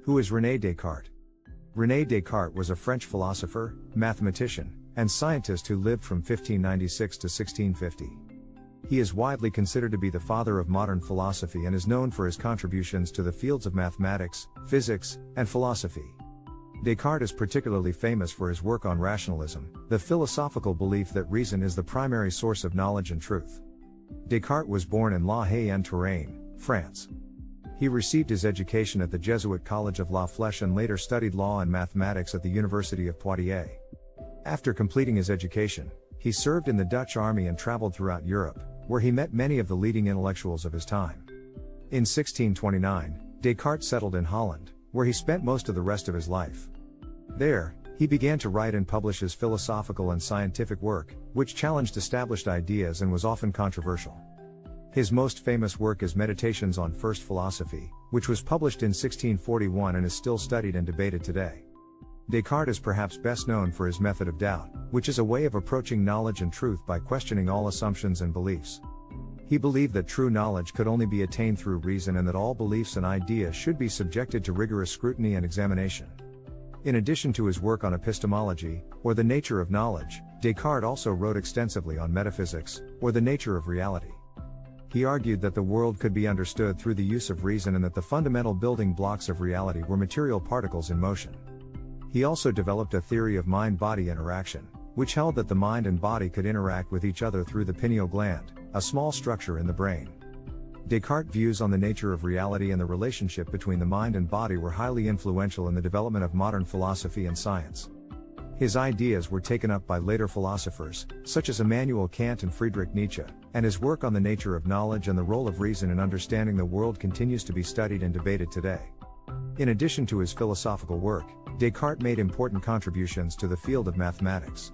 Who is René Descartes? René Descartes was a French philosopher, mathematician, and scientist who lived from 1596 to 1650. He is widely considered to be the father of modern philosophy and is known for his contributions to the fields of mathematics, physics, and philosophy. Descartes is particularly famous for his work on rationalism, the philosophical belief that reason is the primary source of knowledge and truth. Descartes was born in La Haye en Touraine, France. He received his education at the Jesuit College of La Flèche and later studied law and mathematics at the University of Poitiers. After completing his education, he served in the Dutch army and traveled throughout Europe, where he met many of the leading intellectuals of his time. In 1629, Descartes settled in Holland, where he spent most of the rest of his life. There, he began to write and publish his philosophical and scientific work, which challenged established ideas and was often controversial. His most famous work is Meditations on First Philosophy, which was published in 1641 and is still studied and debated today. Descartes is perhaps best known for his method of doubt, which is a way of approaching knowledge and truth by questioning all assumptions and beliefs. He believed that true knowledge could only be attained through reason and that all beliefs and ideas should be subjected to rigorous scrutiny and examination. In addition to his work on epistemology, or the nature of knowledge, Descartes also wrote extensively on metaphysics, or the nature of reality. He argued that the world could be understood through the use of reason and that the fundamental building blocks of reality were material particles in motion. He also developed a theory of mind-body interaction, which held that the mind and body could interact with each other through the pineal gland, a small structure in the brain. Descartes' views on the nature of reality and the relationship between the mind and body were highly influential in the development of modern philosophy and science. His ideas were taken up by later philosophers, such as Immanuel Kant and Friedrich Nietzsche, and his work on the nature of knowledge and the role of reason in understanding the world continues to be studied and debated today. In addition to his philosophical work, Descartes made important contributions to the field of mathematics.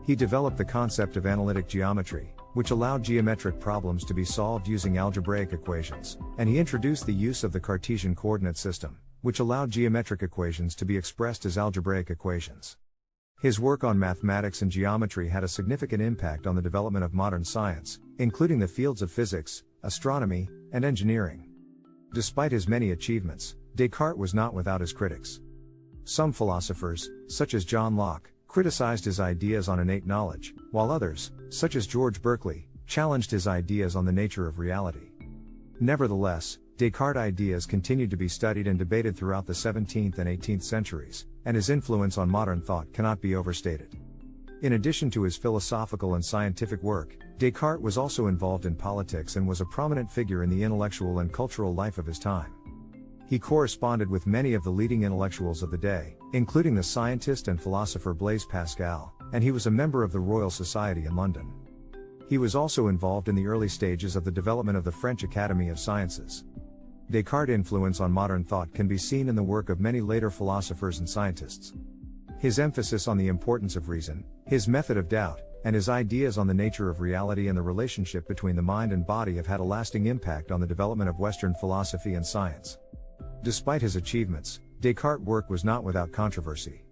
He developed the concept of analytic geometry, which allowed geometric problems to be solved using algebraic equations, and he introduced the use of the Cartesian coordinate system, which allowed geometric equations to be expressed as algebraic equations. His work on mathematics and geometry had a significant impact on the development of modern science, including the fields of physics, astronomy, and engineering. Despite his many achievements, Descartes was not without his critics. Some philosophers, such as John Locke, criticized his ideas on innate knowledge, while others, such as George Berkeley, challenged his ideas on the nature of reality. Nevertheless, Descartes' ideas continued to be studied and debated throughout the 17th and 18th centuries, and his influence on modern thought cannot be overstated. In addition to his philosophical and scientific work, Descartes was also involved in politics and was a prominent figure in the intellectual and cultural life of his time. He corresponded with many of the leading intellectuals of the day, including the scientist and philosopher Blaise Pascal, and he was a member of the Royal Society in London. He was also involved in the early stages of the development of the French Academy of Sciences. Descartes' influence on modern thought can be seen in the work of many later philosophers and scientists. His emphasis on the importance of reason, his method of doubt, and his ideas on the nature of reality and the relationship between the mind and body have had a lasting impact on the development of Western philosophy and science. Despite his achievements, Descartes' work was not without controversy.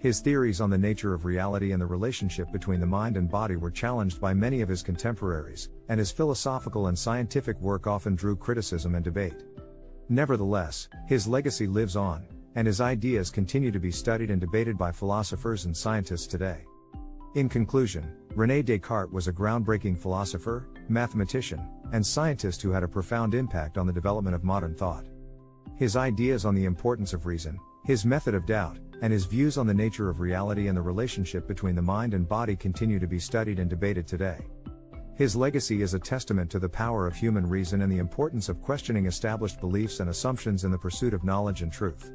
His theories on the nature of reality and the relationship between the mind and body were challenged by many of his contemporaries, and his philosophical and scientific work often drew criticism and debate. Nevertheless, his legacy lives on, and his ideas continue to be studied and debated by philosophers and scientists today. In conclusion, René Descartes was a groundbreaking philosopher, mathematician, and scientist who had a profound impact on the development of modern thought. His ideas on the importance of reason, his method of doubt, and his views on the nature of reality and the relationship between the mind and body continue to be studied and debated today. His legacy is a testament to the power of human reason and the importance of questioning established beliefs and assumptions in the pursuit of knowledge and truth.